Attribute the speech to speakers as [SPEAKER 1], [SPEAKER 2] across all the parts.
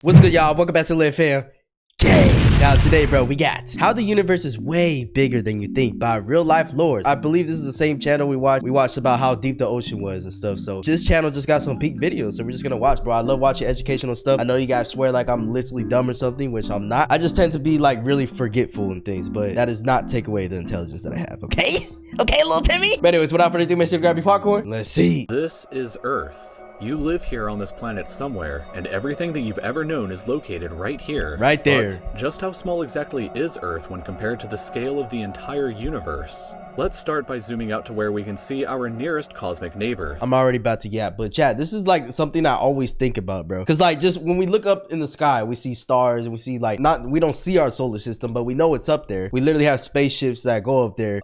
[SPEAKER 1] What's good, y'all? Welcome back to Live Fam. Now today, bro, we got how the universe is way bigger than you think by real life lore. I believe this is the same channel we watched about how deep the ocean was and stuff. So this channel just got some peak videos, so we're just gonna watch, bro. I love watching educational stuff. I know you guys swear like I'm literally dumb or something, which I'm not. I just tend to be like really forgetful and things, but that does not take away the intelligence that I have. Okay, little Timmy. But anyways, without further ado, make sure to grab your popcorn. Let's see.
[SPEAKER 2] This is Earth. You live here on this planet somewhere, and everything that you've ever known is located right here.
[SPEAKER 1] Right there.
[SPEAKER 2] But just how small exactly is Earth when compared to the scale of the entire universe? Let's start by zooming out to where we can see our nearest cosmic neighbor.
[SPEAKER 1] I'm already about to yap, but chat, this is like something I always think about, bro. Cause like just when we look up in the sky, we see stars and we see like we don't see our solar system, but we know it's up there. We literally have spaceships that go up there,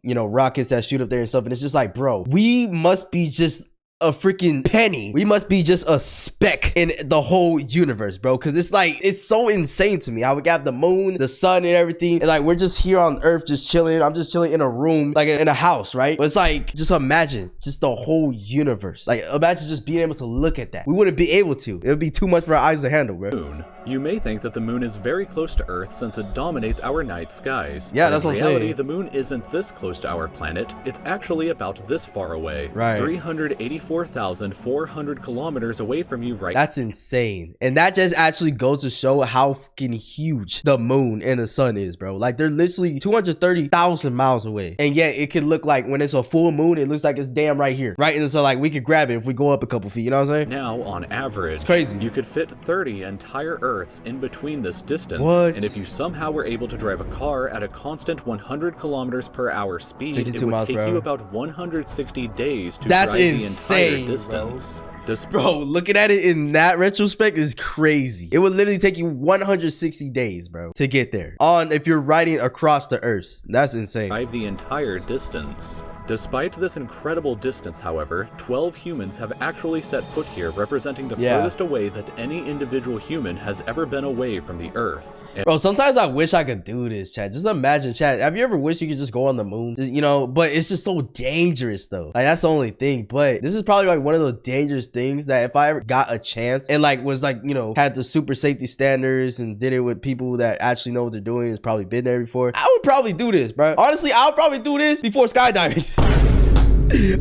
[SPEAKER 1] you know, rockets that shoot up there and stuff. And it's just like, bro, we must be just a freaking penny. We must be just a speck in the whole universe, bro, because it's like it's so insane to me how we got the moon, the sun, and everything, and like we're just here on Earth just chilling. I'm just chilling in a room, like in a house, right? But it's like, just imagine just the whole universe. Like imagine just being able to look at that. We wouldn't be able to. It would be too much for our eyes to handle, bro.
[SPEAKER 2] Moon. You may think that the moon is very close to Earth since it dominates our night skies.
[SPEAKER 1] Yeah, that's what I'm saying.
[SPEAKER 2] In reality, the moon isn't this close to our planet. It's actually about this far away.
[SPEAKER 1] Right.
[SPEAKER 2] 384,400 kilometers away from you right now.
[SPEAKER 1] That's insane. And that just actually goes to show how fucking huge the moon and the sun is, bro. Like they're literally 230,000 miles away. And yet it can look like when it's a full moon, it looks like it's damn right here. Right? And so like we could grab it if we go up a couple feet, you know what I'm saying?
[SPEAKER 2] Now, on average,
[SPEAKER 1] it's crazy.
[SPEAKER 2] You could fit 30 entire Earths in between this distance.
[SPEAKER 1] What?
[SPEAKER 2] And if you somehow were able to drive a car at a constant 100 kilometers per hour speed, it would
[SPEAKER 1] miles
[SPEAKER 2] take
[SPEAKER 1] per hour.
[SPEAKER 2] you about 160 days to
[SPEAKER 1] That's
[SPEAKER 2] drive
[SPEAKER 1] insane,
[SPEAKER 2] the entire distance.
[SPEAKER 1] Bro, looking at it in that retrospect is crazy. It would literally take you 160 days, bro, to get there. If you're riding across the Earth. That's insane.
[SPEAKER 2] Drive the entire distance. Despite this incredible distance, however, 12 humans have actually set foot here, representing the furthest away that any individual human has ever been away from the Earth.
[SPEAKER 1] Bro, sometimes I wish I could do this, chat. Just imagine, chat. Have you ever wished you could just go on the moon? Just, you know, but it's just so dangerous, though. Like, that's the only thing. But this is probably like one of those dangerous things that if I ever got a chance and like was like, you know, had the super safety standards and did it with people that actually know what they're doing, has probably been there before, I would probably do this, bro. Honestly, I'll probably do this before skydiving.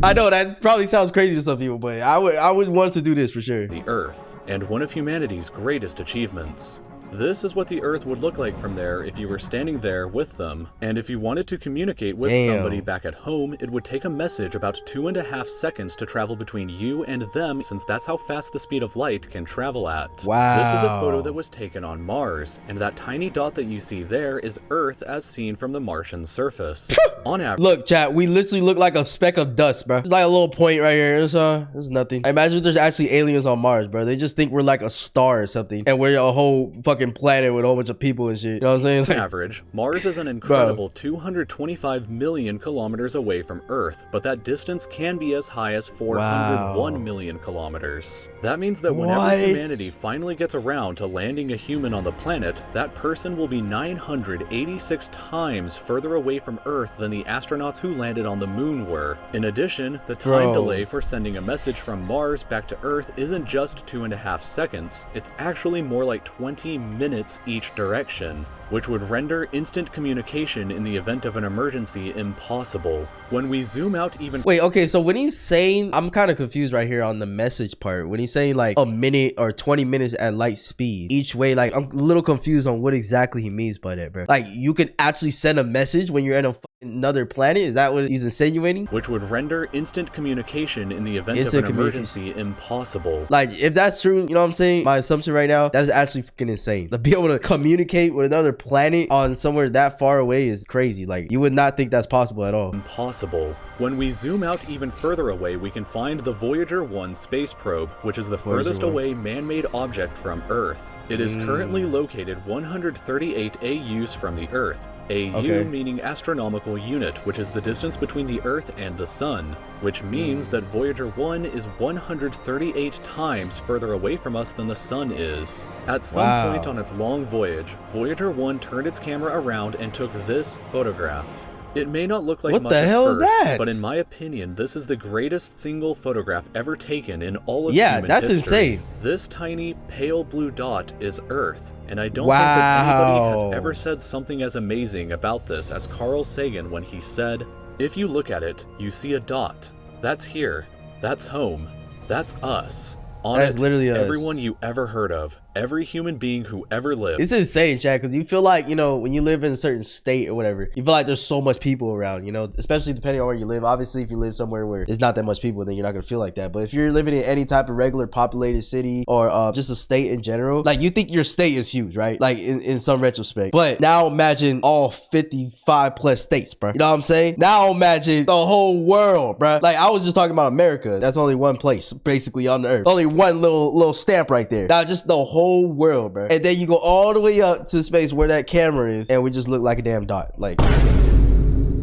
[SPEAKER 1] I know that probably sounds crazy to some people, but I would want to do this for sure.
[SPEAKER 2] The Earth, and one of humanity's greatest achievements. This is what the Earth would look like from there if you were standing there with them. And if you wanted to communicate with somebody back at home, it would take a message about 2.5 seconds to travel between you and them, since that's how fast the speed of light can travel at.
[SPEAKER 1] Wow.
[SPEAKER 2] This is a photo that was taken on Mars, and that tiny dot that you see there is Earth as seen from the Martian surface. On average.
[SPEAKER 1] Look, chat, we literally look like a speck of dust, bro. It's like a little point right here. It's nothing. I imagine if there's actually aliens on Mars, bro. They just think we're like a star or something, and we're a whole fucking planet with a whole bunch of people and shit. You know what I'm saying? Like,
[SPEAKER 2] on average, Mars is an incredible 225 million kilometers away from Earth, but that distance can be as high as 401 million kilometers. That means that whenever humanity finally gets around to landing a human on the planet, that person will be 986 times further away from Earth than the astronauts who landed on the moon were. In addition, the time delay for sending a message from Mars back to Earth isn't just 2.5 seconds, it's actually more like 20 minutes each direction, which would render instant communication in the event of an emergency impossible. When we zoom out even—
[SPEAKER 1] Wait, okay, so when he's saying, I'm kind of confused right here on the message part. When he's saying like a minute or 20 minutes at light speed each way, like I'm a little confused on what exactly he means by that, bro. Like you could actually send a message when you're in another planet? Is that what he's insinuating?
[SPEAKER 2] Which would render instant communication in the event of an emergency impossible.
[SPEAKER 1] Like if that's true, you know what I'm saying? My assumption right now, that's actually fucking insane. To be able to communicate with another planet on somewhere that far away is crazy. Like you would not think that's possible at all.
[SPEAKER 2] Impossible. When we zoom out even further away, we can find the Voyager 1 space probe, which is the furthest away man-made object from Earth. It is currently located 138 AUs from the Earth. AU meaning astronomical unit, which is the distance between the Earth and the Sun, which means that Voyager 1 is 138 times further away from us than the Sun is. At some point on its long voyage, Voyager 1 turned its camera around and took this photograph. It may not look like
[SPEAKER 1] What
[SPEAKER 2] much
[SPEAKER 1] the
[SPEAKER 2] at
[SPEAKER 1] hell
[SPEAKER 2] first,
[SPEAKER 1] is that?
[SPEAKER 2] but in my opinion, this is the greatest single photograph ever taken in all of
[SPEAKER 1] Yeah,
[SPEAKER 2] human
[SPEAKER 1] that's
[SPEAKER 2] history.
[SPEAKER 1] insane.
[SPEAKER 2] This tiny pale blue dot is Earth, and I don't think that anybody has ever said something as amazing about this as Carl Sagan when he said, "If you look at it, you see a dot. That's here. That's home. That's us. On
[SPEAKER 1] That's
[SPEAKER 2] it,
[SPEAKER 1] literally us.
[SPEAKER 2] everyone you ever heard of, every human being who ever lived."
[SPEAKER 1] It's insane, Chad, because you feel like, you know, when you live in a certain state or whatever, you feel like there's so much people around, you know, especially depending on where you live. Obviously, if you live somewhere where there's not that much people, then you're not going to feel like that. But if you're living in any type of regular populated city or just a state in general, like, you think your state is huge, right? Like, in some retrospect. But now imagine all 55 plus states, bro. You know what I'm saying? Now imagine the whole world, bro. Like, I was just talking about America. That's only one place, basically, on the earth. Only one little stamp right there. Now, just the whole world, bro. And then you go all the way up to space where that camera is, and we just look like a damn dot. Like,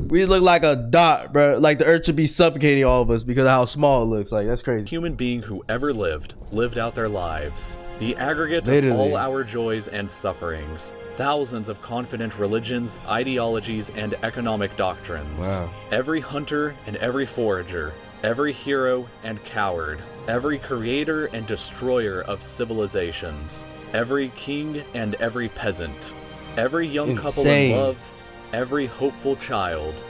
[SPEAKER 1] we look like a dot, bro. Like, the earth should be suffocating all of us because of how small it looks. Like, that's crazy.
[SPEAKER 2] Human being who ever lived out their lives. The aggregate
[SPEAKER 1] Literally.
[SPEAKER 2] of all our joys and sufferings. Thousands of confident religions, ideologies, and economic doctrines.
[SPEAKER 1] Wow.
[SPEAKER 2] Every hunter and every forager. Every hero and coward. Every creator and destroyer of civilizations. Every king and every peasant. Every young couple
[SPEAKER 1] Insane.
[SPEAKER 2] in love. Every hopeful child.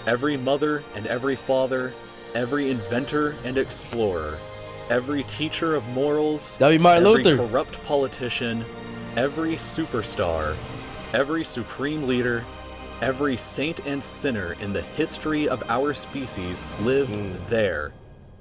[SPEAKER 2] Every mother and every father. Every inventor and explorer. Every teacher of morals.
[SPEAKER 1] That'd be Martin
[SPEAKER 2] every
[SPEAKER 1] Luther.
[SPEAKER 2] corrupt politician. Every superstar. Every supreme leader. Every saint and sinner in the history of our species lived there,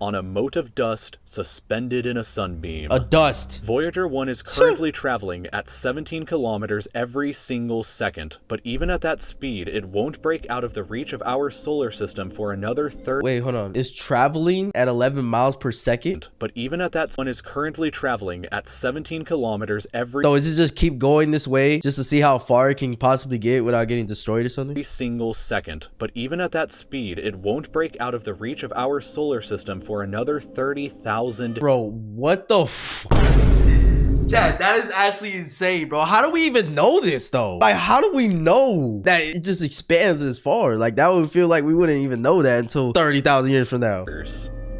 [SPEAKER 2] on a mote of dust suspended in a sunbeam.
[SPEAKER 1] A dust.
[SPEAKER 2] Voyager 1 is currently traveling at 17 kilometers every single second, but even at that speed, it won't break out of the reach of our solar system for another
[SPEAKER 1] Wait, hold on. It's traveling at 11 miles per second?
[SPEAKER 2] But even at that, one is currently traveling at 17 kilometers every
[SPEAKER 1] So is it just keep going this way just to see how far it can possibly get without getting destroyed or something?
[SPEAKER 2] single second. But even at that speed, it won't break out of the reach of our solar system for another 30,000.
[SPEAKER 1] Bro, what the f... Chad, that is actually insane, bro. How do we even know this, though? Like, how do we know that it just expands as far? Like, that would feel like we wouldn't even know that until 30,000 years from now.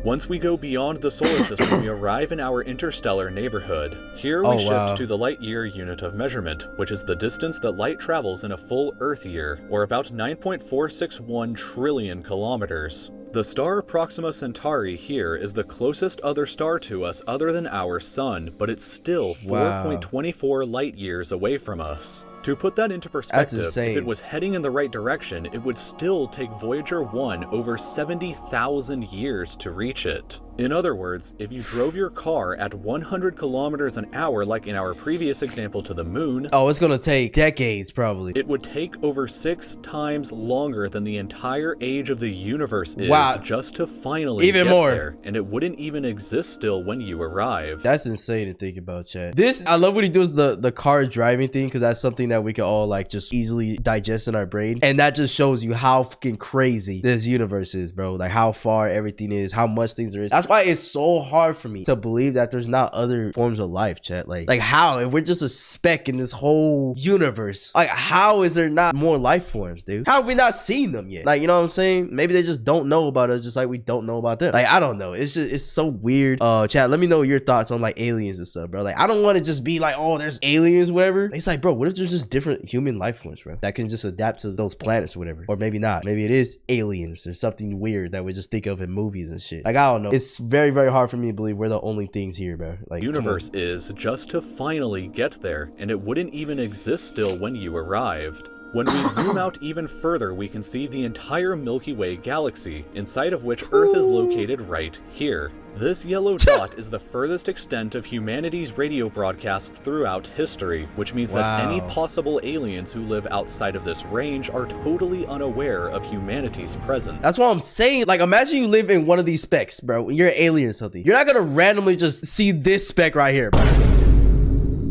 [SPEAKER 2] Once we go beyond the solar system, we arrive in our interstellar neighborhood. Here we shift to the light year unit of measurement, which is the distance that light travels in a full Earth year, or about 9.461 trillion kilometers. The star Proxima Centauri here is the closest other star to us other than our sun, but it's still 4.24 light years away from us. To put that into perspective, if it was heading in the right direction, it would still take Voyager 1 over 70,000 years to reach it. In other words, if you drove your car at 100 kilometers an hour like in our previous example to the moon,
[SPEAKER 1] oh, it's gonna take decades probably.
[SPEAKER 2] It would take over 6 times longer than the entire age of the universe is just to finally get there, and it wouldn't even exist still when you arrive.
[SPEAKER 1] That's insane to think about, Chad. This, I love when he does the car driving thing, because that's something that we can all like just easily digest in our brain, and that just shows you how fucking crazy this universe is, bro. Like how far everything is, how much things there is. That's why it's so hard for me to believe that there's not other forms of life, Chad. Like how, if we're just a speck in this whole universe, like how is there not more life forms, dude? How have we not seen them yet? Like, you know what I'm saying? Maybe they just don't know about us, just like we don't know about them. Like, I don't know. It's just, it's so weird. Chad, let me know your thoughts on like aliens and stuff, bro. Like, I don't want to just be like, oh, there's aliens, whatever. It's like, bro, what if there's just different human life forms, bro, that can just adapt to those planets or whatever? Or maybe not. Maybe it is aliens or something weird that we just think of in movies and shit. Like, I don't know. It's very, very hard for me to believe we're the only things here, bro. Like,
[SPEAKER 2] universe is just to finally get there, and it wouldn't even exist still when you arrived. When we zoom out even further, we can see the entire Milky Way galaxy, inside of which Earth is located right here. This yellow dot is the furthest extent of humanity's radio broadcasts throughout history, which means that any possible aliens who live outside of this range are totally unaware of humanity's presence.
[SPEAKER 1] That's what I'm saying. Like, imagine you live in one of these specks, bro. You're an alien or something. You're not gonna randomly just see this speck right here, bro.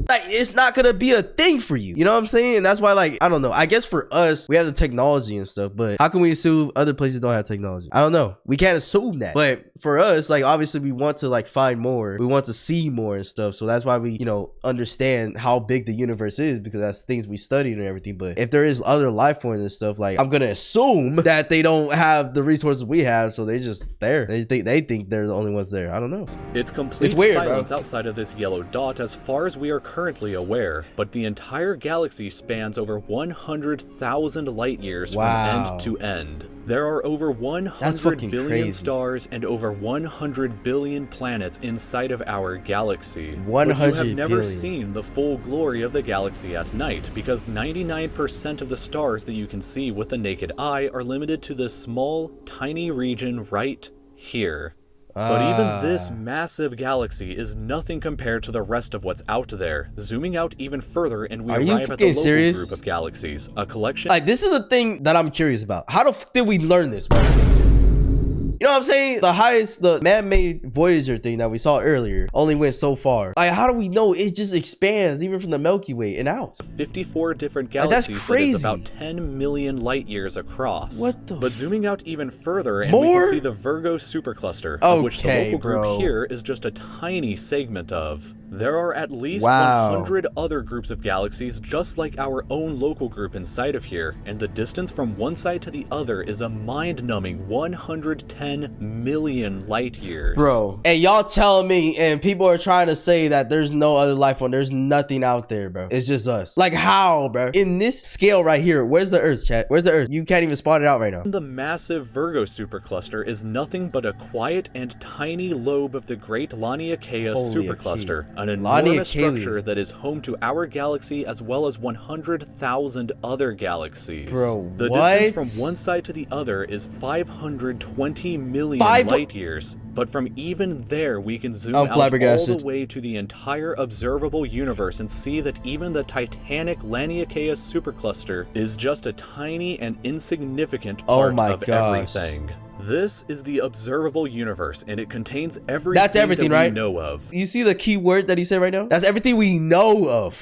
[SPEAKER 1] Like, it's not gonna be a thing for you. You know what I'm saying? And that's why, like, I don't know. I guess for us, we have the technology and stuff, but how can we assume other places don't have technology? I don't know. We can't assume that. But for us, like, obviously we want to like find more. We want to see more and stuff. So that's why we, you know, understand how big the universe is, because that's things we studied and everything. But if there is other life forms and stuff, like, I'm gonna assume that they don't have the resources we have, so they just there. They think they're the only ones there. I don't know.
[SPEAKER 2] It's complete
[SPEAKER 1] weird,
[SPEAKER 2] silence
[SPEAKER 1] bro.
[SPEAKER 2] outside of this yellow dot as far as we are currently aware, but the entire galaxy spans over 100,000 light years from end to end. There are over 100 billion stars and over 100 billion planets inside of our galaxy.
[SPEAKER 1] 100
[SPEAKER 2] but you have never
[SPEAKER 1] billion.
[SPEAKER 2] seen the full glory of the galaxy at night, because 99% of the stars that you can see with the naked eye are limited to this small, tiny region right here. But even this massive galaxy is nothing compared to the rest of what's out there. Zooming out even further, and we arrive at the local group of galaxies, a collection.
[SPEAKER 1] Like, this is the thing that I'm curious about. How the fuck did we learn this, bro? You know what I'm saying? The highest, the man-made Voyager thing that we saw earlier only went so far. Like, how do we know it just expands even from the Milky Way and out?
[SPEAKER 2] 54 different galaxies.
[SPEAKER 1] That's crazy.
[SPEAKER 2] That is about 10 million light years across.
[SPEAKER 1] What the?
[SPEAKER 2] But zooming out even further, and we can see the Virgo Supercluster, of which the local group here is just a tiny segment of. There are at least 100 other groups of galaxies just like our own local group inside of here, and the distance from one side to the other is a mind-numbing 110 million light years.
[SPEAKER 1] Bro, and y'all telling me, and people are trying to say that there's no other life form, there's nothing out there, bro. It's just us. Like, how, bro? In this scale right here, where's the Earth, chat? Where's the Earth? You can't even spot it out right now.
[SPEAKER 2] The massive Virgo supercluster is nothing but a quiet and tiny lobe of the great Laniakea supercluster, an enormous structure that is home to our galaxy as well as 100,000 other galaxies.
[SPEAKER 1] Bro,
[SPEAKER 2] the distance from one side to the other is 520 million light years, but from even there we can zoom out all the way to the entire observable universe and see that even the titanic Laniakea supercluster is just a tiny and insignificant part of everything. This is the observable universe, and it contains everything
[SPEAKER 1] That's everything,
[SPEAKER 2] that
[SPEAKER 1] right?
[SPEAKER 2] we know of.
[SPEAKER 1] You see the key word that he said right now? That's everything we know of.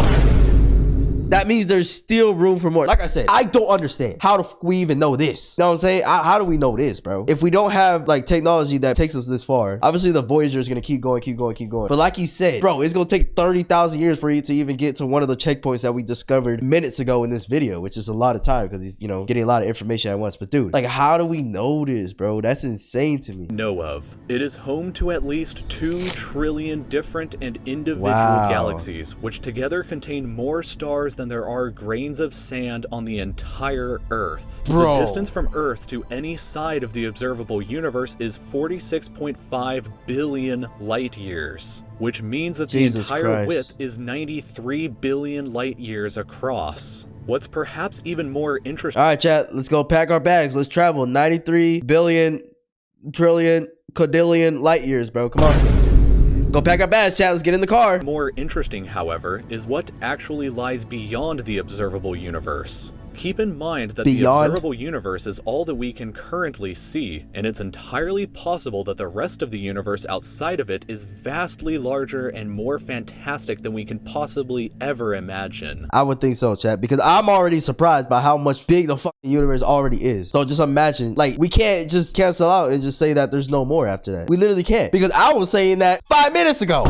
[SPEAKER 1] That means there's still room for more. Like I said, I don't understand how the fuck we even know this. You know what I'm saying? How do we know this, bro? If we don't have like technology that takes us this far, obviously the Voyager is gonna keep going. But like he said, bro, it's gonna take 30,000 years for you to even get to one of the checkpoints that we discovered minutes ago in this video, which is a lot of time because he's, you know, getting a lot of information at once. But dude, like, how do we know this, bro? That's insane to me.
[SPEAKER 2] Know of. It is home to at least 2 trillion different and individual galaxies, which together contain more stars than there are grains of sand on the entire Earth.
[SPEAKER 1] Bro.
[SPEAKER 2] The distance from Earth to any side of the observable universe is 46.5 billion light years, which means that the entire width is 93 billion light years across. What's perhaps even more interesting...
[SPEAKER 1] All right, chat, let's go pack our bags. Let's travel 93 billion, trillion, quadrillion light years, bro. Come on. Go pack our bags, chat. Let's get in the car.
[SPEAKER 2] More interesting, however, is what actually lies beyond the observable universe. Keep in mind that the observable universe is all that we can currently see, and it's entirely possible that the rest of the universe outside of it is vastly larger and more fantastic than we can possibly ever imagine.
[SPEAKER 1] I would think so, chat, because I'm already surprised by how much big the fucking universe already is. So just imagine, like, we can't just cancel out and just say that there's no more after that. We literally can't, because I was saying that 5 minutes ago.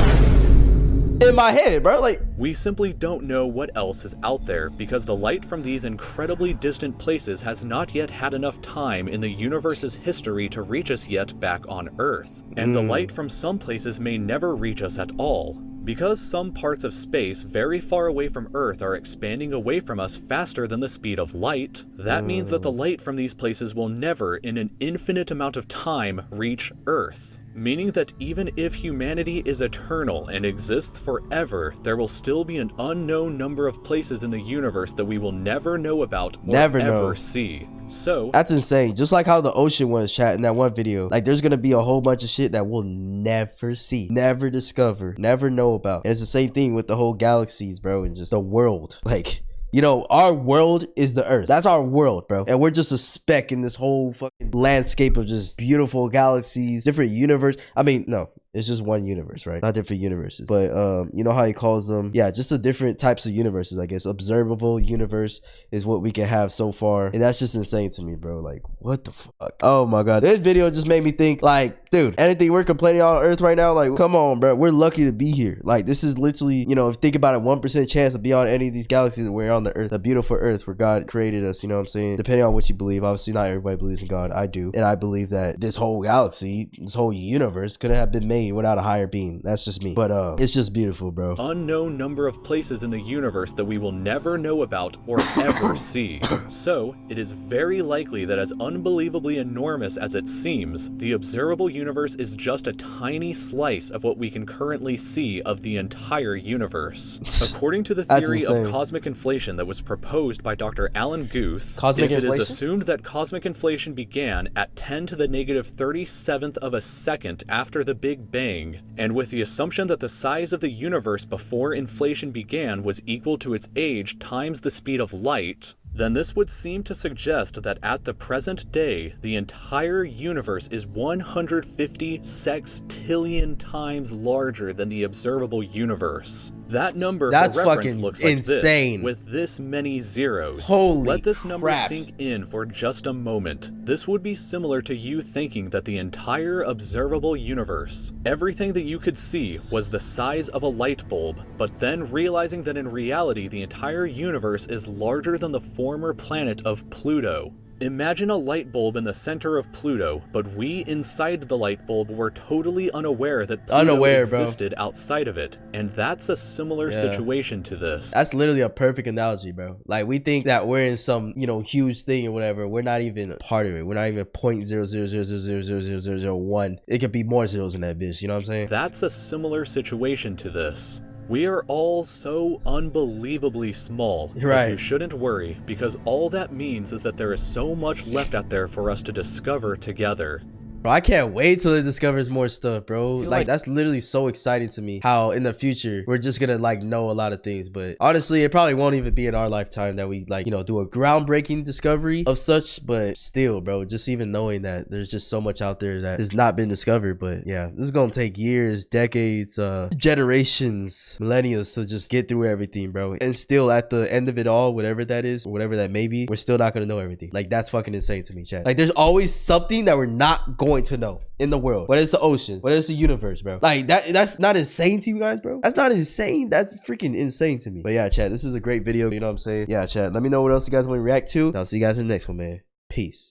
[SPEAKER 1] In my head, bro. Like,
[SPEAKER 2] we simply don't know what else is out there because the light from these incredibly distant places has not yet had enough time in the universe's history to reach us yet back on Earth. And the light from some places may never reach us at all. Because some parts of space very far away from Earth are expanding away from us faster than the speed of light, that means that the light from these places will never, in an infinite amount of time, reach Earth. Meaning that even if humanity is eternal and exists forever, there will still be an unknown number of places in the universe that we will never know about or ever see. So
[SPEAKER 1] that's insane. Just like how the ocean was, chat, in that one video. Like, there's gonna be a whole bunch of shit that we'll never see, never discover, never know about. And it's the same thing with the whole galaxies, bro, and just the world. Like, you know, our world is the Earth. That's our world, bro. And we're just a speck in this whole fucking landscape of just beautiful galaxies, different universe. I mean, no, It's just one universe, right? Not different universes. But you know how he calls them? Yeah, just the different types of universes, I guess. Observable universe is what we can have so far. And that's just insane to me, bro. Like, what the fuck? Oh my god. This video just made me think, like, dude, anything we're complaining on Earth right now, like, come on, bro. We're lucky to be here. Like, this is literally, you know, if you think about it, 1% chance to be on any of these galaxies that we're on the Earth, the beautiful Earth where God created us, you know what I'm saying? Depending on what you believe. Obviously, not everybody believes in God. I do. And I believe that this whole galaxy, this whole universe couldn't have been made without a higher being. That's just me. But it's just beautiful, bro.
[SPEAKER 2] Unknown number of places in the universe that we will never know about or ever see. So, it is very likely that as unbelievably enormous as it seems, the observable universe is just a tiny slice of what we can currently see of the entire universe. According to the theory of cosmic inflation that was proposed by Dr. Alan Guth, if it is assumed that cosmic inflation began at 10 to the negative 37th of a second after the Big Bang, and with the assumption that the size of the universe before inflation began was equal to its age times the speed of light, then this would seem to suggest that at the present day, the entire universe is 150 sextillion times larger than the observable universe. That number
[SPEAKER 1] That's
[SPEAKER 2] for reference
[SPEAKER 1] fucking
[SPEAKER 2] looks like
[SPEAKER 1] insane.
[SPEAKER 2] this, with this many zeros.
[SPEAKER 1] Holy
[SPEAKER 2] Let this number
[SPEAKER 1] crap.
[SPEAKER 2] sink in for just a moment. This would be similar to you thinking that the entire observable universe, everything that you could see, was the size of a light bulb, but then realizing that in reality the entire universe is larger than the former planet of Pluto. Imagine a light bulb in the center of Pluto, but we inside the light bulb were totally unaware that Pluto existed outside of it, and that's a similar situation to this.
[SPEAKER 1] That's literally a perfect analogy, bro. Like, we think that we're in some, you know, huge thing or whatever. We're not even a part of it. We're not even 0.000000001. It could be more zeros in that bitch, you know what I'm saying?
[SPEAKER 2] That's a similar situation to this. We are all so unbelievably small, but you shouldn't worry, because all that means is that there is so much left out there for us to discover together.
[SPEAKER 1] Bro, I can't wait till it discovers more stuff, bro. Like, that's literally so exciting to me, how in the future we're just gonna like know a lot of things. But honestly, it probably won't even be in our lifetime that we, like, you know, do a groundbreaking discovery of such. But still, bro, just even knowing that there's just so much out there that has not been discovered. But yeah, this is gonna take years, decades, generations, millennia to just get through everything, bro. And still, at the end of it all, whatever that is, whatever that may be, we're still not gonna know everything. Like, that's fucking insane to me, chat. Like, there's always something that we're not going to know in the world, whether it's the ocean, whether it's the universe, bro. Like, that's not insane to you guys, bro. That's not insane. That's freaking insane to me. But yeah, chat, this is a great video, you know what I'm saying? Yeah, chat, let me know what else you guys want to react to, and I'll see you guys in the next one, man. Peace.